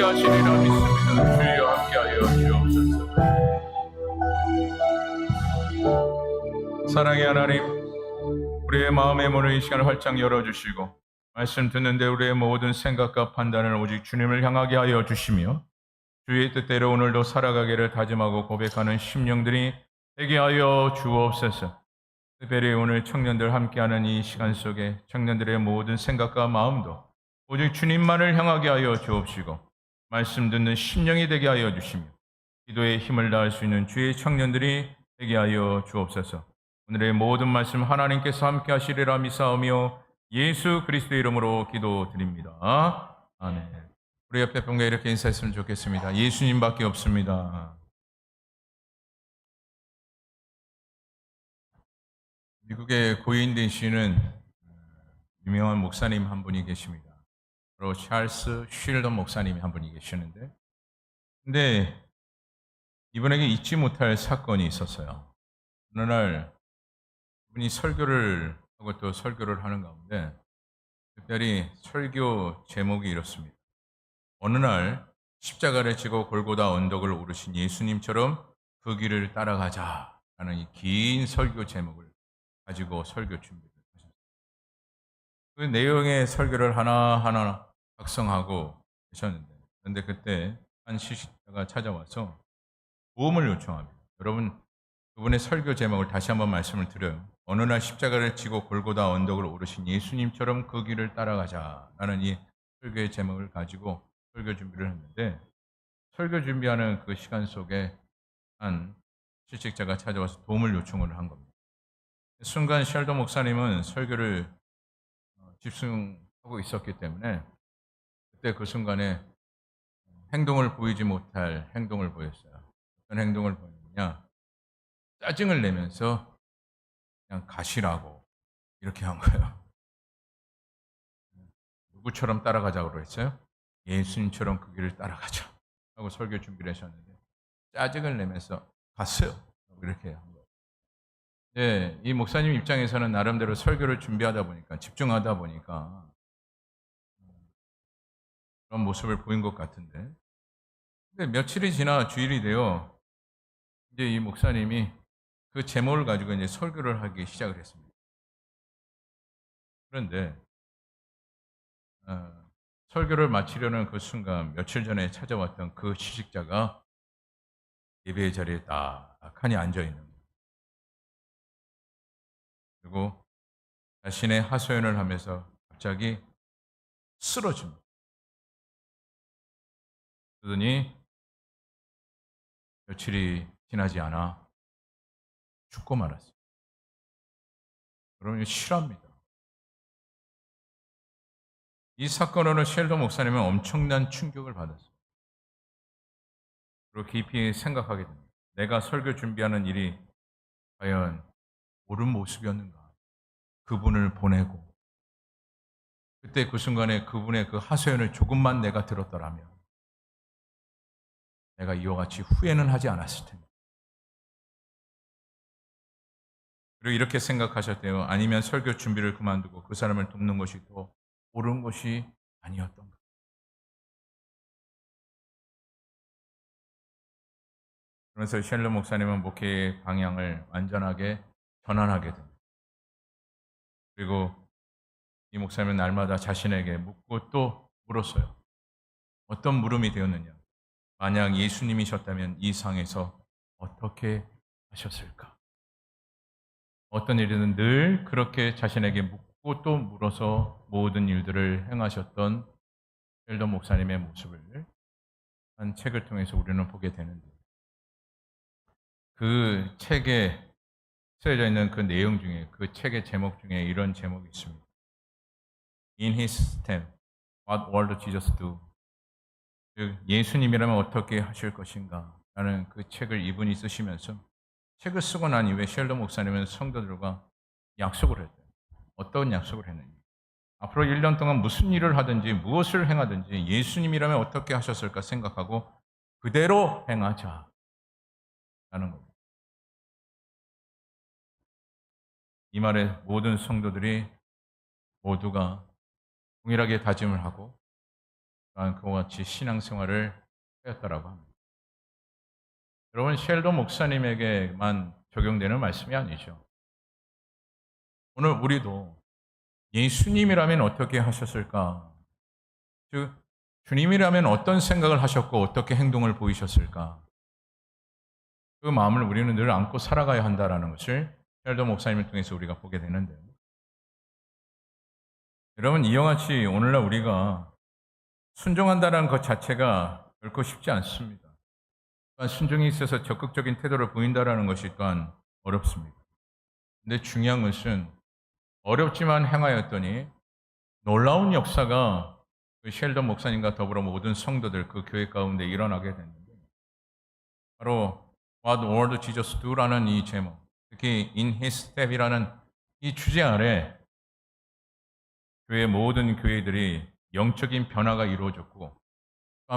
함께 하시리라 믿습니다. 주여 함께하여 주옵소서. 사랑의 하나님, 우리의 마음의 문을 이 시간 활짝 열어주시고 말씀 듣는데 우리의 모든 생각과 판단을 오직 주님을 향하게 하여 주시며 주의 뜻대로 오늘도 살아가기를 다짐하고 고백하는 심령들이 되게 하여 주옵소서. 특별히 오늘 청년들 함께하는 이 시간 속에 청년들의 모든 생각과 마음도 오직 주님만을 향하게 하여 주옵시고 말씀 듣는 심령이 되게 하여 주시며 기도에 힘을 다할 수 있는 주의 청년들이 되게 하여 주옵소서. 오늘의 모든 말씀 하나님께서 함께 하시리라 믿사오며 예수 그리스도의 이름으로 기도드립니다. 아멘. 우리 옆에 분과 이렇게 인사했으면 좋겠습니다. 예수님밖에 없습니다. 미국에 고인 되시는 유명한 목사님 한 분이 계십니다. 바로 찰스 쉴던 목사님이 한 분이 계시는데, 근데 이분에게 잊지 못할 사건이 있었어요. 어느 날 이분이 설교를 하고 또 설교를 하는 가운데 특별히 설교 제목이 이렇습니다. 어느 날 십자가를 지고 골고다 언덕을 오르신 예수님처럼 그 길을 따라가자라는 이 긴 설교 제목을 가지고 설교 준비를 하셨어요. 그 내용의 설교를 하나하나 작성하고 계셨는데, 그런데 그때 한 시식자가 찾아와서 도움을 요청합니다. 여러분, 그분의 설교 제목을 다시 한번 말씀을 드려요. 어느 날 십자가를 지고 골고다 언덕을 오르신 예수님처럼 그 길을 따라가자라는 이 설교의 제목을 가지고 설교 준비를 했는데, 설교 준비하는 그 시간 속에 한 실직자가 찾아와서 도움을 요청을 한 겁니다. 순간 셜더 목사님은 설교를 집중하고 있었기 때문에 그때 그 순간에 행동을 보이지 못할 행동을 보였어요. 어떤 행동을 보였느냐? 짜증을 내면서 그냥 가시라고 이렇게 한 거예요. 누구처럼 따라가자고 했어요? 예수님처럼 그 길을 따라가자 하고 설교 준비를 하셨는데 짜증을 내면서 갔어요. 이렇게 한 거예요. 네, 이 목사님 입장에서는 나름대로 설교를 준비하다 보니까 집중하다 보니까 그런 모습을 보인 것 같은데, 근데 며칠이 지나 주일이 되어 이제 이 목사님이 그 제목을 가지고 이제 설교를 하기 시작을 했습니다. 그런데 설교를 마치려는 그 순간 며칠 전에 찾아왔던 그 시식자가 예배의 자리에 딱하니 앉아 있는 거예요. 그리고 자신의 하소연을 하면서 갑자기 쓰러집니다. 그러더니 며칠이 지나지 않아 죽고 말았어요. 여러분, 이거 실화입니다. 이 사건으로 셸더 목사님은 엄청난 충격을 받았어요. 그리고 깊이 생각하게 됩니다. 내가 설교 준비하는 일이 과연 옳은 모습이었는가? 그분을 보내고 그때 그 순간에 그분의 그 하소연을 조금만 내가 들었더라면 내가 이와 같이 후회는 하지 않았을 텐데. 그리고 이렇게 생각하셨대요. 아니면 설교 준비를 그만두고 그 사람을 돕는 것이 더 옳은 것이 아니었던가. 그래서 셸러 목사님은 목회의 방향을 완전하게 전환하게 됩니다. 그리고 이 목사님은 날마다 자신에게 묻고 또 물었어요. 어떤 물음이 되었느냐? 만약 예수님이셨다면 이 상에서 어떻게 하셨을까? 어떤 일이든 늘 그렇게 자신에게 묻고 또 물어서 모든 일들을 행하셨던 헬더 목사님의 모습을 한 책을 통해서 우리는 보게 되는데, 그 책에 쓰여져 있는 그 내용 중에, 그 책의 제목 중에 이런 제목이 있습니다. In His Step, What Would Jesus Do? 즉 예수님이라면 어떻게 하실 것인가? 라는 그 책을 이분이 쓰시면서 책을 쓰고 난 이후에 셸더 목사님은 성도들과 약속을 했대요. 어떤 약속을 했느냐? 앞으로 1년 동안 무슨 일을 하든지 무엇을 행하든지 예수님이라면 어떻게 하셨을까 생각하고 그대로 행하자라는 겁니다. 이 말에 모든 성도들이 모두가 동일하게 다짐을 하고 그와 같이 신앙생활을 하였다라고 합니다. 여러분, 셸도 목사님에게만 적용되는 말씀이 아니죠. 오늘 우리도 예수님이라면 어떻게 하셨을까? 즉, 주님이라면 어떤 생각을 하셨고 어떻게 행동을 보이셨을까? 그 마음을 우리는 늘 안고 살아가야 한다는 것을 셸도 목사님을 통해서 우리가 보게 되는데요. 여러분, 이와 같이 오늘날 우리가 순종한다는 것 자체가 결코 쉽지 않습니다. 순종에 있어서 적극적인 태도를 보인다는 것이 또한 어렵습니다. 근데 중요한 것은 어렵지만 행하였더니 놀라운 역사가 그 셸던 목사님과 더불어 모든 성도들 그 교회 가운데 일어나게 됐는데, 바로 What Would Jesus Do라는 이 제목, 특히 In His Step이라는 이 주제 아래 교회 모든 교회들이 영적인 변화가 이루어졌고,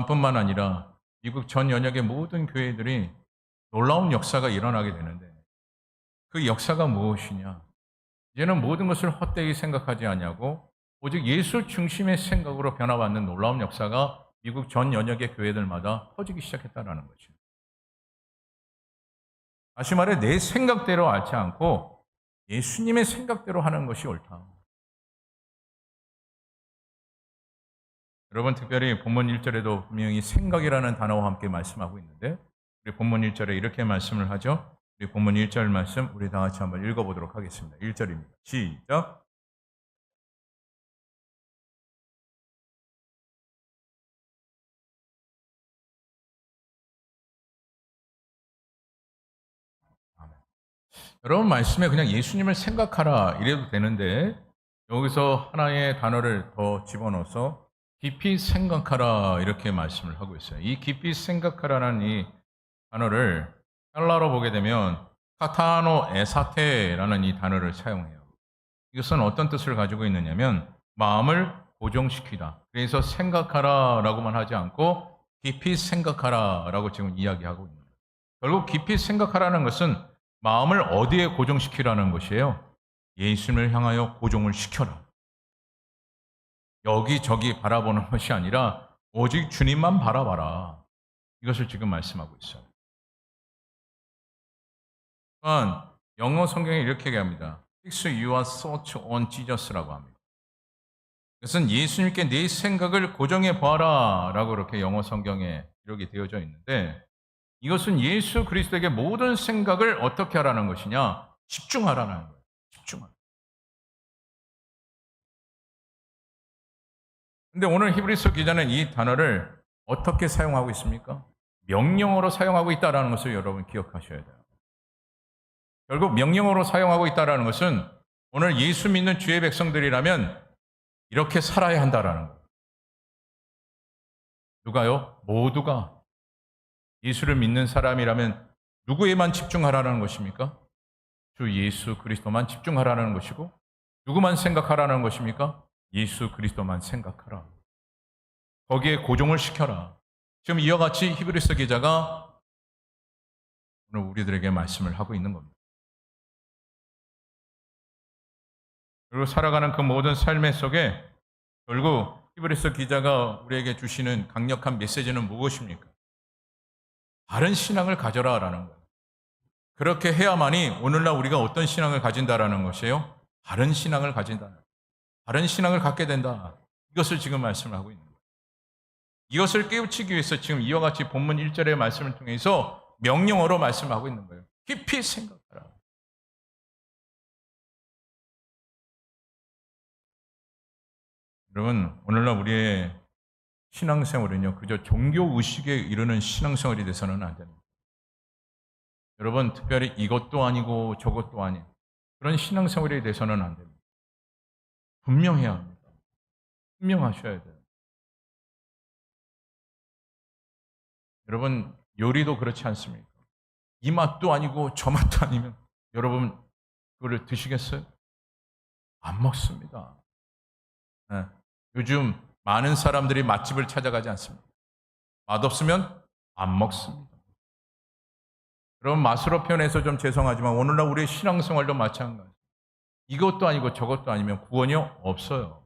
뿐만 아니라 미국 전 연역의 모든 교회들이 놀라운 역사가 일어나게 되는데, 그 역사가 무엇이냐? 이제는 모든 것을 헛되이 생각하지 아니하고 오직 예수 중심의 생각으로 변화받는 놀라운 역사가 미국 전 연역의 교회들마다 퍼지기 시작했다는 거죠. 다시 말해 내 생각대로 앓지 않고 예수님의 생각대로 하는 것이 옳다. 여러분, 특별히 본문 1절에도 분명히 생각이라는 단어와 함께 말씀하고 있는데, 우리 본문 1절에 이렇게 말씀을 하죠. 우리 본문 1절 말씀 우리 다 같이 한번 읽어보도록 하겠습니다. 1절입니다. 시작. 아멘. 여러분, 말씀에 그냥 예수님을 생각하라 이래도 되는데, 여기서 하나의 단어를 더 집어넣어서 깊이 생각하라 이렇게 말씀을 하고 있어요. 이 깊이 생각하라는 이 단어를 헬라어로 보게 되면 카타노 에사테라는 이 단어를 사용해요. 이것은 어떤 뜻을 가지고 있느냐면 마음을 고정시키다. 그래서 생각하라라고만 하지 않고 깊이 생각하라라고 지금 이야기하고 있는 거예요. 결국 깊이 생각하라는 것은 마음을 어디에 고정시키라는 것이에요? 예수님을 향하여 고정을 시켜라. 여기저기 바라보는 것이 아니라 오직 주님만 바라봐라. 이것을 지금 말씀하고 있어요. 또한 영어 성경에 이렇게 얘기합니다. Fix your thoughts on Jesus라고 합니다. 그것은 예수님께 내 생각을 고정해 보아라 라고 이렇게 영어 성경에 기록이 되어져 있는데, 이것은 예수 그리스도에게 모든 생각을 어떻게 하라는 것이냐? 집중하라는 거예요. 집중하라. 근데 오늘 히브리서 기자는 이 단어를 어떻게 사용하고 있습니까? 명령어로 사용하고 있다는 것을 여러분 기억하셔야 돼요. 결국 명령어로 사용하고 있다는 것은 오늘 예수 믿는 주의 백성들이라면 이렇게 살아야 한다는 거예요. 누가요? 모두가 예수를 믿는 사람이라면 누구에만 집중하라는 것입니까? 주 예수 그리스도만 집중하라는 것이고, 누구만 생각하라는 것입니까? 예수 그리스도만 생각하라. 거기에 고정을 시켜라. 지금 이와 같이 히브리서 기자가 오늘 우리들에게 말씀을 하고 있는 겁니다. 그리고 살아가는 그 모든 삶의 속에 결국 히브리서 기자가 우리에게 주시는 강력한 메시지는 무엇입니까? 바른 신앙을 가져라라는 거예요. 그렇게 해야만이 오늘날 우리가 어떤 신앙을 가진다라는 것이에요? 바른 신앙을 가진다. 바른 신앙을 갖게 된다. 이것을 지금 말씀을 하고 있는 거예요. 이것을 깨우치기 위해서 지금 이와 같이 본문 1절의 말씀을 통해서 명령어로 말씀하고 있는 거예요. 깊이 생각하라. 여러분, 오늘날 우리의 신앙생활은요, 그저 종교의식에 이르는 신앙생활이 돼서는 안 됩니다. 여러분, 특별히 이것도 아니고 저것도 아닌 그런 신앙생활이 돼서는 안 됩니다. 분명해야 합니다. 분명하셔야 돼요. 여러분, 요리도 그렇지 않습니까? 이 맛도 아니고 저 맛도 아니면 여러분 그거를 드시겠어요? 안 먹습니다. 네. 요즘 많은 사람들이 맛집을 찾아가지 않습니다. 맛없으면 안 먹습니다. 그럼 맛으로 표현해서 좀 죄송하지만 오늘날 우리의 신앙생활도 마찬가지. 이것도 아니고 저것도 아니면 구원이 없어요.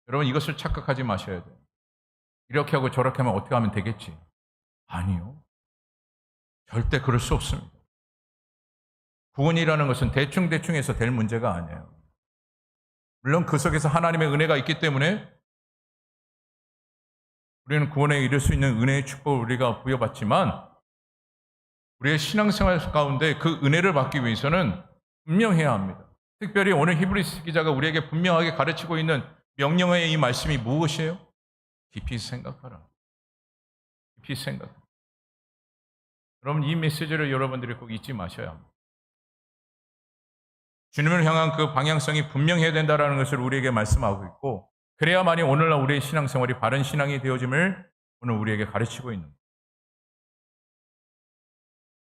여러분 이것을 착각하지 마셔야 돼요. 이렇게 하고 저렇게 하면 어떻게 하면 되겠지? 아니요. 절대 그럴 수 없습니다. 구원이라는 것은 대충대충 해서 될 문제가 아니에요. 물론 그 속에서 하나님의 은혜가 있기 때문에 우리는 구원에 이를 수 있는 은혜의 축복을 우리가 부여받지만 우리의 신앙생활 가운데 그 은혜를 받기 위해서는 분명해야 합니다. 특별히 오늘 히브리서 기자가 우리에게 분명하게 가르치고 있는 명령의 이 말씀이 무엇이에요? 깊이 생각하라. 깊이 생각하라. 여러분 이 메시지를 여러분들이 꼭 잊지 마셔야 합니다. 주님을 향한 그 방향성이 분명해야 된다는 것을 우리에게 말씀하고 있고 그래야만이 오늘날 우리의 신앙생활이 바른 신앙이 되어짐을 오늘 우리에게 가르치고 있는 거예요.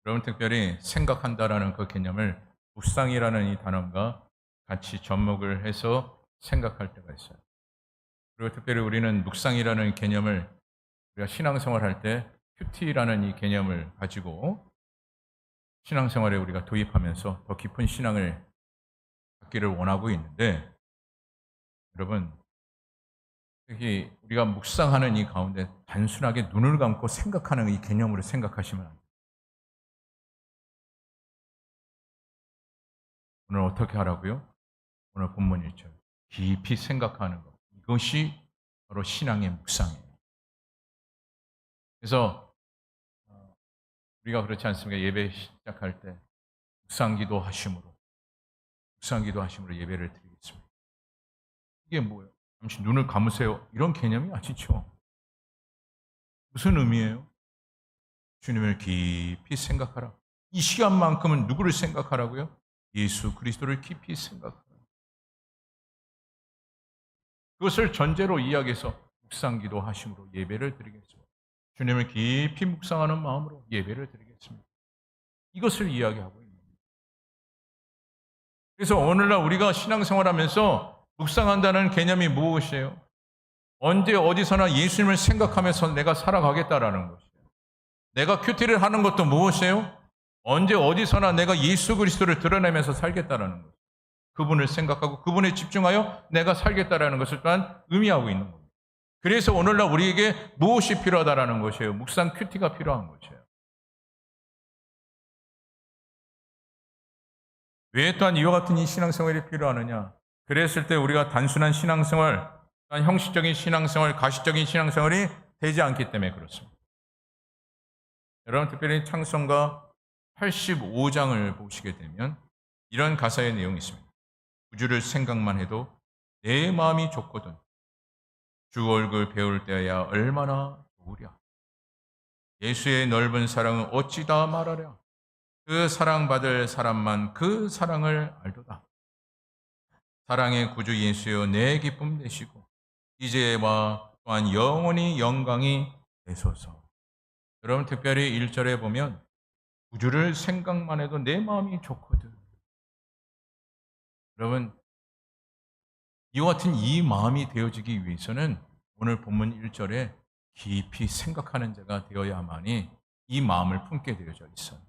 여러분 특별히 생각한다라는 그 개념을 묵상이라는 이 단어가 같이 접목을 해서 생각할 때가 있어요. 그리고 특별히 우리는 묵상이라는 개념을 우리가 신앙생활 할 때 큐티라는 이 개념을 가지고 신앙생활에 우리가 도입하면서 더 깊은 신앙을 갖기를 원하고 있는데 여러분 특히 우리가 묵상하는 이 가운데 단순하게 눈을 감고 생각하는 이 개념으로 생각하시면 안 돼요. 오늘 어떻게 하라고요? 오늘 본문 1절 깊이 생각하는 것 이것이 바로 신앙의 묵상이에요. 그래서 우리가 그렇지 않습니까? 예배 시작할 때 묵상기도 하심으로 예배를 드리겠습니다. 이게 뭐예요? 잠시 눈을 감으세요. 이런 개념이 아니죠. 무슨 의미예요? 주님을 깊이 생각하라. 이 시간만큼은 누구를 생각하라고요? 예수 그리스도를 깊이 생각하라. 그것을 전제로 이야기해서 묵상기도 하심으로 예배를 드리겠습니다. 주님을 깊이 묵상하는 마음으로 예배를 드리겠습니다. 이것을 이야기하고 있습니다. 그래서 오늘날 우리가 신앙생활하면서 묵상한다는 개념이 무엇이에요? 언제 어디서나 예수님을 생각하면서 내가 살아가겠다라는 것이에요. 내가 큐티를 하는 것도 무엇이에요? 언제 어디서나 내가 예수 그리스도를 드러내면서 살겠다라는 것이에요. 그분을 생각하고 그분에 집중하여 내가 살겠다라는 것을 또한 의미하고 있는 겁니다. 그래서 오늘날 우리에게 무엇이 필요하다라는 것이에요? 묵상 큐티가 필요한 것이에요. 왜 또한 이와 같은 이 신앙생활이 필요하느냐? 그랬을 때 우리가 단순한 신앙생활, 형식적인 신앙생활, 가시적인 신앙생활이 되지 않기 때문에 그렇습니다. 여러분 특별히 찬송가 85장을 보시게 되면 이런 가사의 내용이 있습니다. 구주를 생각만 해도 내 마음이 좋거든 주 얼굴 배울 때야 얼마나 좋으랴. 예수의 넓은 사랑은 어찌 다 말하랴. 그 사랑받을 사람만 그 사랑을 알도다. 사랑의 구주 예수여 내 기쁨 되시고 이제와 또한 영원히 영광이 되소서. 여러분 특별히 1절에 보면 구주를 생각만 해도 내 마음이 좋거든. 여러분 이와 같은 이 마음이 되어지기 위해서는 오늘 본문 1절에 깊이 생각하는 자가 되어야만이 이 마음을 품게 되어져 있어요.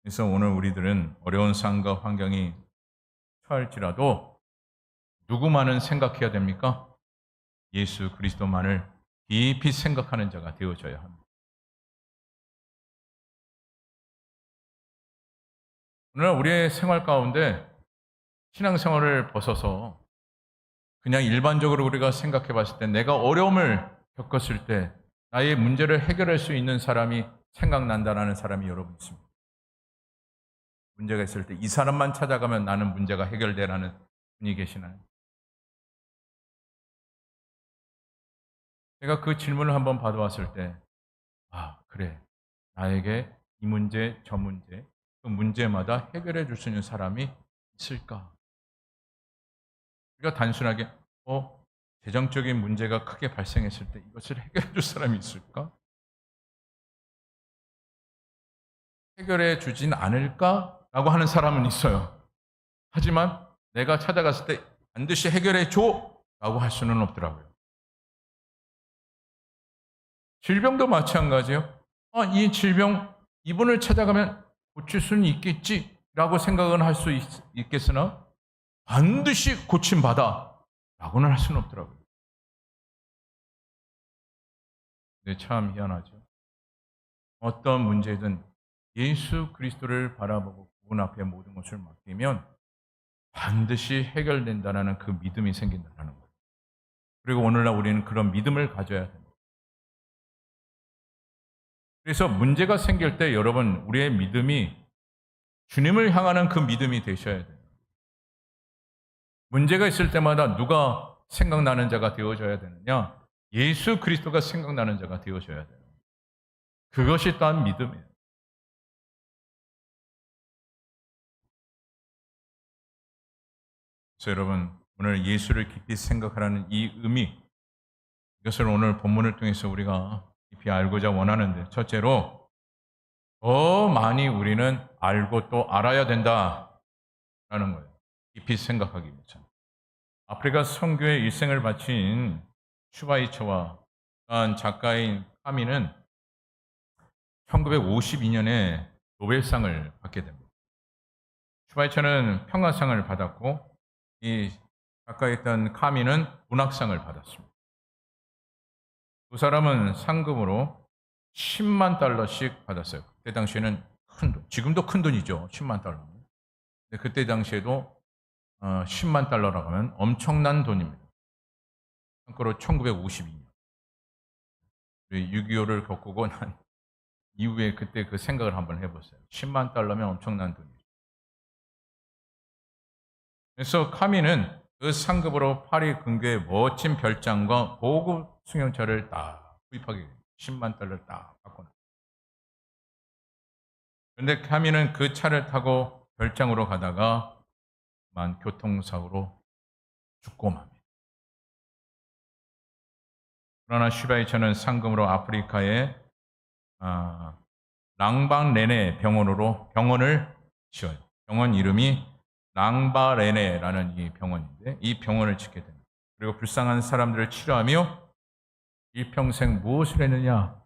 그래서 오늘 우리들은 어려운 상황과 환경이 처할지라도 누구만은 생각해야 됩니까? 예수 그리스도만을 깊이 생각하는 자가 되어져야 합니다. 오늘 우리의 생활 가운데 신앙생활을 벗어서 그냥 일반적으로 우리가 생각해 봤을 때 내가 어려움을 겪었을 때 나의 문제를 해결할 수 있는 사람이 생각난다라는 사람이 여러분 있습니다. 문제가 있을 때 이 사람만 찾아가면 나는 문제가 해결되라는 분이 계시나요? 제가 그 질문을 한번 받아왔을 때 그래 나에게 이 문제 저 문제 그 문제마다 해결해 줄 수 있는 사람이 있을까? 우리가 단순하게 재정적인 문제가 크게 발생했을 때 이것을 해결해 줄 사람이 있을까? 해결해 주진 않을까라고 하는 사람은 있어요. 하지만 내가 찾아갔을 때 반드시 해결해 줘라고 할 수는 없더라고요. 질병도 마찬가지예요. 이 질병 이분을 찾아가면 고칠 수는 있겠지라고 생각은 할 수 있겠으나 반드시 고침받아 라고는 할 수는 없더라고요. 근데 참 희한하죠. 어떤 문제든 예수 그리스도를 바라보고 그분 앞에 모든 것을 맡기면 반드시 해결된다는 그 믿음이 생긴다는 거예요. 그리고 오늘날 우리는 그런 믿음을 가져야 됩니다. 그래서 문제가 생길 때 여러분 우리의 믿음이 주님을 향하는 그 믿음이 되셔야 돼요. 문제가 있을 때마다 누가 생각나는 자가 되어져야 되느냐? 예수 그리스도가 생각나는 자가 되어져야 돼요. 그것이 또한 믿음이에요. 그래서 여러분 오늘 예수를 깊이 생각하라는 이 의미, 이것을 오늘 본문을 통해서 우리가 깊이 알고자 원하는데, 첫째로 더 많이 우리는 알고 또 알아야 된다라는 거예요. 깊이 생각하기 위해서. 아프리카 선교의 일생을 바친 슈바이처와 작가인 카미는 1952년에 노벨상을 받게 됩니다. 슈바이처는 평화상을 받았고 이 작가였던 카미는 문학상을 받았습니다. 두 사람은 상금으로 10만 달러씩 받았어요. 그때 당시에는 큰 돈, 지금도 큰 돈이죠. 10만 달러는. 근데 그때 당시에도 10만 달러라고 하면 엄청난 돈입니다. 참고로 1952년. 6.25를 겪고 난 이후에 그때 그 생각을 한번 해보세요. 10만 달러면 엄청난 돈이죠. 그래서 카미는 그 상급으로 파리 근교에 멋진 별장과 고급 승용차를 딱 구입하게 됩니다. 10만 달러를 딱 받고 나. 그런데 카미는 그 차를 타고 별장으로 가다가 교통사고로 죽고 맙니다. 그러나 슈바이처는 상금으로 아프리카의 랑방레네 병원을 지어요. 병원 이름이 랑바레네라는 이 병원인데 이 병원을 짓게 됩니다. 그리고 불쌍한 사람들을 치료하며 일평생 무엇을 했느냐?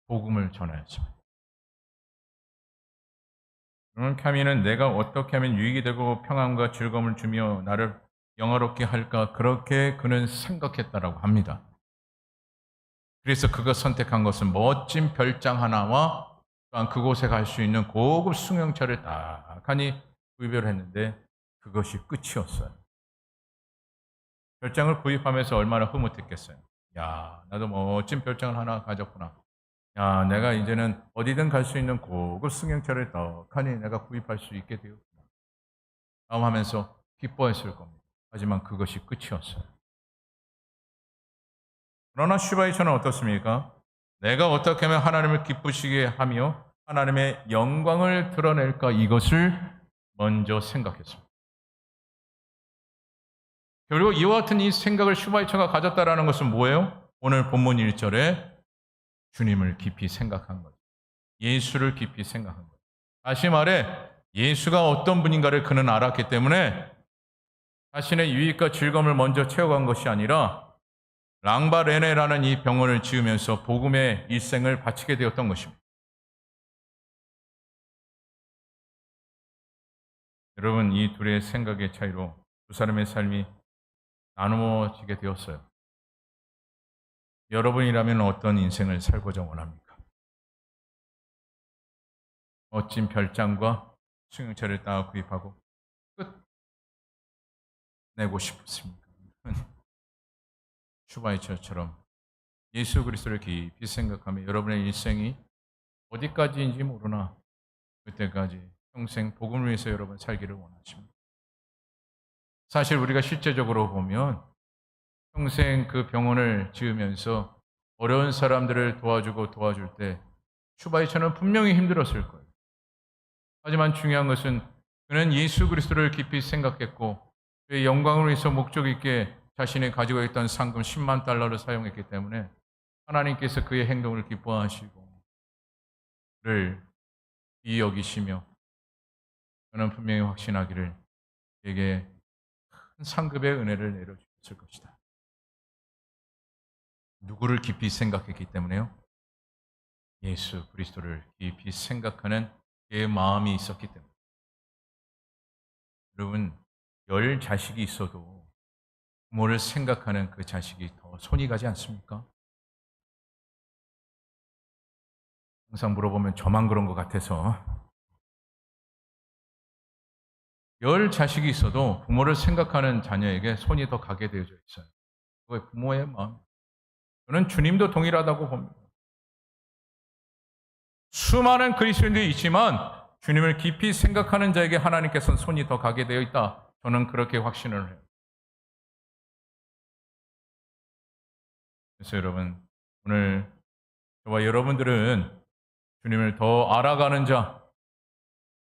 복음을 전하였습니다. 그러면 카미는 내가 어떻게 하면 유익이 되고 평안과 즐거움을 주며 나를 영화롭게 할까? 그렇게 그는 생각했다라고 합니다. 그래서 그가 선택한 것은 멋진 별장 하나와 또한 그곳에 갈 수 있는 고급 승용차를 딱하니 구입을 했는데 그것이 끝이었어요. 별장을 구입하면서 얼마나 흐뭇했겠어요. 야, 나도 멋진 별장을 하나 가졌구나. 야, 내가 이제는 어디든 갈 수 있는 고급 승용차를 떡하니 내가 구입할 수 있게 되었구나. 하면서 기뻐했을 겁니다. 하지만 그것이 끝이었어요. 그러나 슈바이처는 어떻습니까? 내가 어떻게 하면 하나님을 기쁘시게 하며 하나님의 영광을 드러낼까 이것을 먼저 생각했습니다. 그리고 이와 같은 이 생각을 슈바이처가 가졌다라는 것은 뭐예요? 오늘 본문 1절에 주님을 깊이 생각한 거죠. 예수를 깊이 생각한 거죠. 다시 말해 예수가 어떤 분인가를 그는 알았기 때문에 자신의 유익과 즐거움을 먼저 채워간 것이 아니라 랑바레네라는 이 병원을 지으면서 복음의 일생을 바치게 되었던 것입니다. 여러분, 이 둘의 생각의 차이로 두 사람의 삶이 나누어지게 되었어요. 여러분이라면 어떤 인생을 살고자 원합니까? 멋진 별장과 승용차를 딱 구입하고 끝 내고 싶습니까? 슈바이처처럼 예수 그리스도를 깊이 생각하며 여러분의 일생이 어디까지인지 모르나 그때까지 평생 복음을 위해서 여러분 살기를 원하십니다. 사실 우리가 실제적으로 보면 평생 그 병원을 지으면서 어려운 사람들을 도와주고 도와줄 때 슈바이처는 분명히 힘들었을 거예요. 하지만 중요한 것은 그는 예수 그리스도를 깊이 생각했고 그의 영광을 위해서 목적 있게 자신이 가지고 있던 상금 10만 달러를 사용했기 때문에 하나님께서 그의 행동을 기뻐하시고 그를 이 여기시며 저는 분명히 확신하기를 그에게 큰 상급의 은혜를 내려주셨을 것이다. 누구를 깊이 생각했기 때문에요? 예수 그리스도를 깊이 생각하는 그의 마음이 있었기 때문에. 여러분 열 자식이 있어도 부모를 생각하는 그 자식이 더 손이 가지 않습니까? 항상 물어보면 저만 그런 것 같아서. 열 자식이 있어도 부모를 생각하는 자녀에게 손이 더 가게 되어져 있어요. 그게 부모의 마음. 저는 주님도 동일하다고 봅니다. 수많은 그리스도인들이 있지만 주님을 깊이 생각하는 자에게 하나님께서는 손이 더 가게 되어 있다. 저는 그렇게 확신을 해요. 그래서 여러분, 오늘 저와 여러분들은 주님을 더 알아가는 자,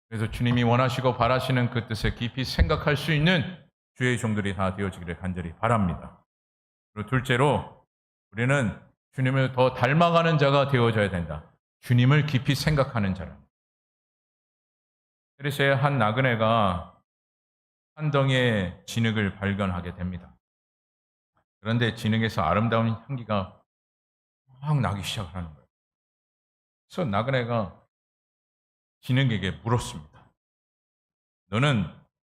그래서 주님이 원하시고 바라시는 그 뜻에 깊이 생각할 수 있는 주의 종들이 다 되어지기를 간절히 바랍니다. 그리고 둘째로 우리는 주님을 더 닮아가는 자가 되어져야 된다. 주님을 깊이 생각하는 자라. 그래서의 한 나그네가 한 덩이의 진흙을 발견하게 됩니다. 그런데 진흙에서 아름다운 향기가 막 나기 시작하는 거예요. 그래서 나그네가 진흙에게 물었습니다. 너는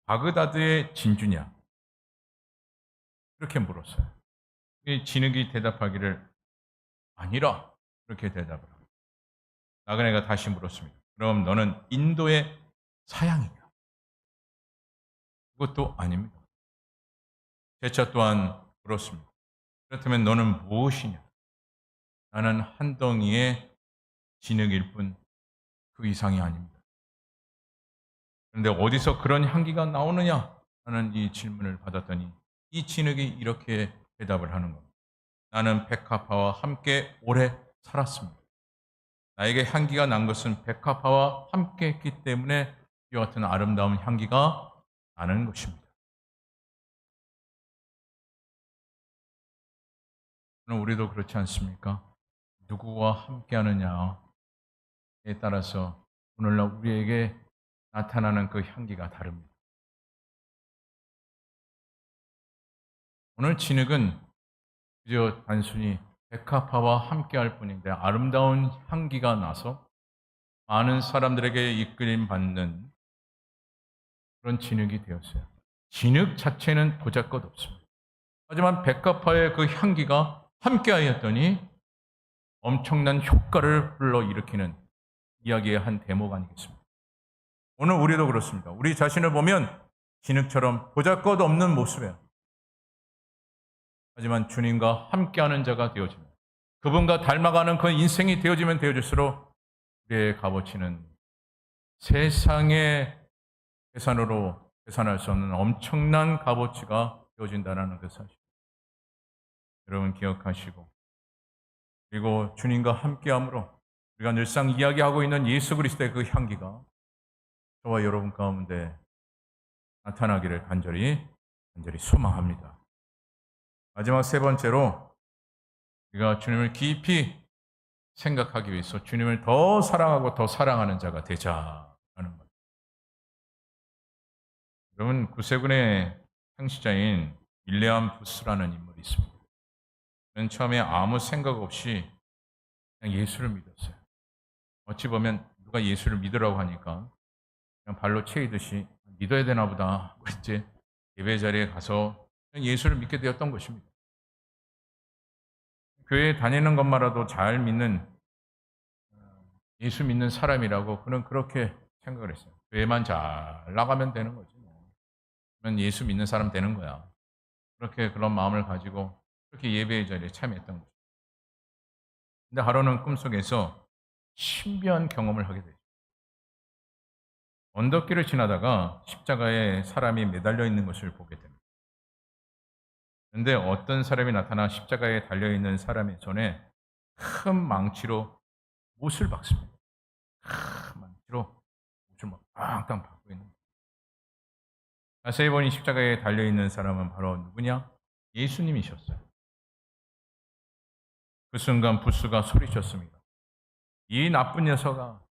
바그다드의 진주냐? 그렇게 물었어요. 이 진흙이 대답하기를 아니라 그렇게 대답을 합니다. 나그네가 다시 물었습니다. 그럼 너는 인도의 사양이냐? 그것도 아닙니다. 제차 또한 물었습니다. 그렇다면 너는 무엇이냐? 나는 한 덩이의 진흙일 뿐 그 이상이 아닙니다. 그런데 어디서 그런 향기가 나오느냐? 하는 이 질문을 받았더니 이 진흙이 이렇게 대답을 하는 겁니다. 나는 백합화와 함께 오래 살았습니다. 나에게 향기가 난 것은 백합화와 함께 했기 때문에 이와 같은 아름다운 향기가 나는 것입니다. 그럼 우리도 그렇지 않습니까? 누구와 함께 하느냐에 따라서 오늘날 우리에게 나타나는 그 향기가 다릅니다. 오늘 진흙은 그저 단순히 백합화와 함께 할 뿐인데 아름다운 향기가 나서 많은 사람들에게 이끌림 받는 그런 진흙이 되었어요. 진흙 자체는 보잘것 없습니다. 하지만 백합화의 그 향기가 함께하였더니 엄청난 효과를 불러일으키는 이야기의 한 대목 아니겠습니까? 오늘 우리도 그렇습니다. 우리 자신을 보면 진흙처럼 보잘것 없는 모습이에요. 하지만 주님과 함께하는 자가 되어지면 그분과 닮아가는 그 인생이 되어지면 되어질수록 우리의 값어치는 세상의 계산으로 계산할 수 없는 엄청난 값어치가 되어진다는 그 사실. 여러분 기억하시고 그리고 주님과 함께함으로 우리가 늘상 이야기하고 있는 예수 그리스도의 그 향기가 저와 여러분 가운데 나타나기를 간절히 소망합니다. 마지막 세 번째로 우리가 주님을 깊이 생각하기 위해서 주님을 더 사랑하고 더 사랑하는 자가 되자라는 것. 여러분 구세군의 창시자인 윌리엄 부스라는 인물이 있습니다. 그는 처음에 아무 생각 없이 그냥 예수를 믿었어요. 어찌 보면 누가 예수를 믿으라고 하니까 그냥 발로 채이듯이 믿어야 되나 보다. 이제 예배 자리에 가서 예수를 믿게 되었던 것입니다. 교회에 다니는 것만으로도 잘 믿는 예수 믿는 사람이라고 그는 그렇게 생각을 했어요. 교회만 잘 나가면 되는 거지. 그러면 예수 믿는 사람 되는 거야. 그렇게 그런 마음을 가지고 그렇게 예배의 자리에 참여했던 거죠. 근데 하루는 꿈속에서 신비한 경험을 하게 되죠. 언덕길을 지나다가 십자가에 사람이 매달려 있는 것을 보게 됩니다. 그런데 어떤 사람이 나타나 십자가에 달려있는 사람의 손에 큰 망치로 못을 박습니다. 큰 망치로 못을 막 빵땅 박고 있는 거예요. 자세히 보니 십자가에 달려있는 사람은 바로 누구냐? 예수님이셨어요. 그 순간 부스가 소리쳤습니다. 이 나쁜 녀석아,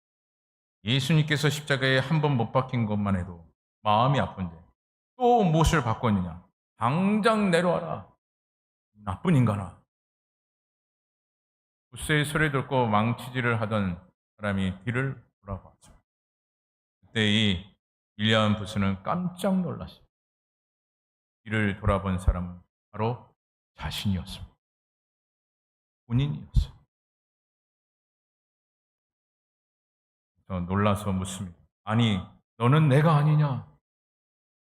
예수님께서 십자가에 한 번 못 박힌 것만 해도 마음이 아픈데 또 못을 바꿨느냐? 당장 내려와라. 나쁜 인간아. 부스의 소리를 듣고 망치질을 하던 사람이 뒤를 돌아봤습니다. 그때 이 윌리엄 부스는 깜짝 놀랐어요. 뒤를 돌아본 사람은 바로 자신이었습니다. 본인이었어요. 저 놀라서 묻습니다. 아니, 너는 내가 아니냐?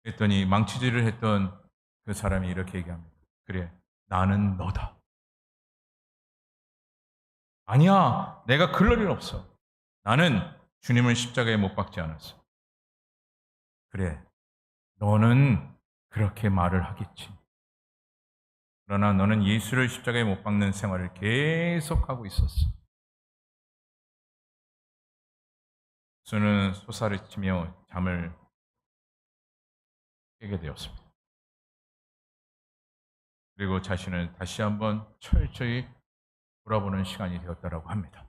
했더니 망치질을 했던 그 사람이 이렇게 얘기합니다. 그래, 나는 너다. 아니야, 내가 그럴 일 없어. 나는 주님을 십자가에 못 박지 않았어. 그래, 너는 그렇게 말을 하겠지. 그러나 너는 예수를 십자가에 못 박는 생활을 계속하고 있었어. 수는 솟아리치며 잠을 깨게 되었습니다. 그리고 자신을 다시 한번 철저히 돌아보는 시간이 되었다고 합니다.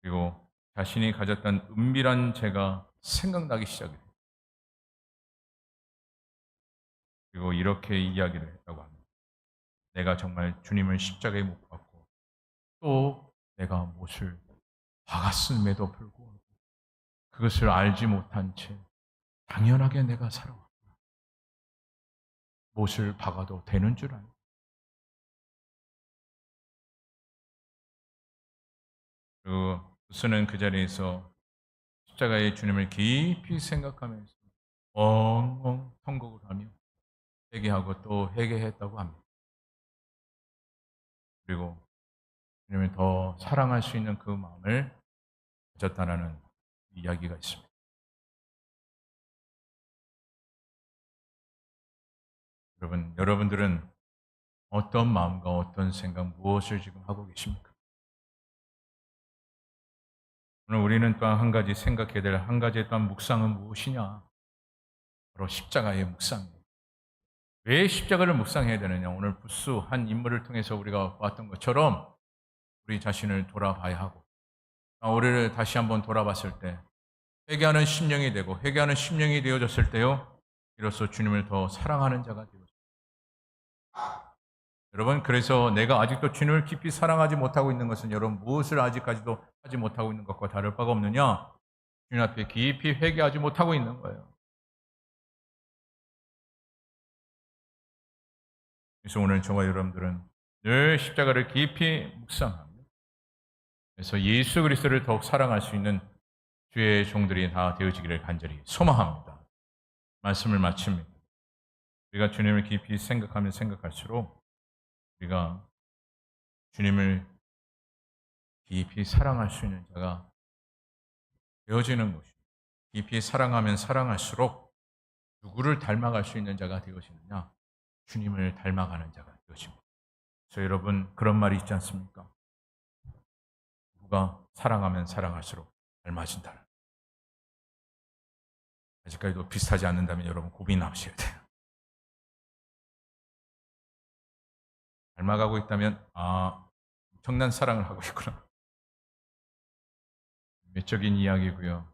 그리고 자신이 가졌던 은밀한 죄가 생각나기 시작해요. 그리고 이렇게 이야기를 했다고 합니다. 내가 정말 주님을 십자가에 못 박고 또 내가 못을 박았음에도 불구하고 그것을 알지 못한 채 당연하게 내가 살아왔구나. 못을 박아도 되는 줄 알고. 그리고 부스는 그 자리에서 십자가의 주님을 깊이 생각하면서 엉엉 통곡을 하며 회개하고 또 회개했다고 합니다. 그리고 주님을 더 사랑할 수 있는 그 마음을 가졌다는 이야기가 있습니다. 여러분들은 어떤 마음과 어떤 생각, 무엇을 지금 하고 계십니까? 오늘 우리는 또한 한 가지 생각해야 될 한 가지의 또한 묵상은 무엇이냐? 바로 십자가의 묵상입니다. 왜 십자가를 묵상해야 되느냐? 오늘 부스 한 인물을 통해서 우리가 봤던 것처럼 우리 자신을 돌아봐야 하고 우리를 다시 한번 돌아봤을 때 회개하는 심령이 되고 회개하는 심령이 되어졌을 때요 이로써 주님을 더 사랑하는 자가 되어집니다. 여러분 그래서 내가 아직도 주님을 깊이 사랑하지 못하고 있는 것은 여러분 무엇을 아직까지도 하지 못하고 있는 것과 다를 바가 없느냐? 주님 앞에 깊이 회개하지 못하고 있는 거예요. 그래서 오늘 저와 여러분들은 늘 십자가를 깊이 묵상하며 그래서 예수 그리스도를 더욱 사랑할 수 있는 주의 종들이 다 되어지기를 간절히 소망합니다. 말씀을 마칩니다. 우리가 주님을 깊이 생각하면 생각할수록 우리가 주님을 깊이 사랑할 수 있는 자가 되어지는 것입니다. 깊이 사랑하면 사랑할수록 누구를 닮아갈 수 있는 자가 되어지느냐? 주님을 닮아가는 자가 되어집니다. 그래서 여러분 그런 말이 있지 않습니까? 누가 사랑하면 사랑할수록 닮아진다. 아직까지도 비슷하지 않는다면 여러분 고민 나오셔야 돼요. 닮아가고 있다면 엄청난 사랑을 하고 있구나. 외적인 이야기고요.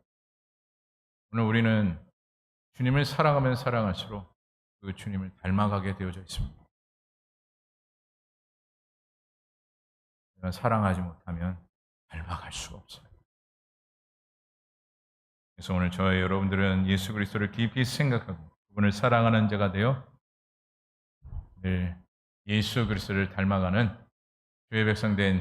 오늘 우리는 주님을 사랑하면 사랑할수록 그 주님을 닮아가게 되어져 있습니다. 내가 사랑하지 못하면 닮아갈 수가 없어요. 그래서 오늘 저와 여러분들은 예수 그리스도를 깊이 생각하고 그분을 사랑하는 자가 되어 늘 예수 그리스도를 닮아가는 주의 백성 된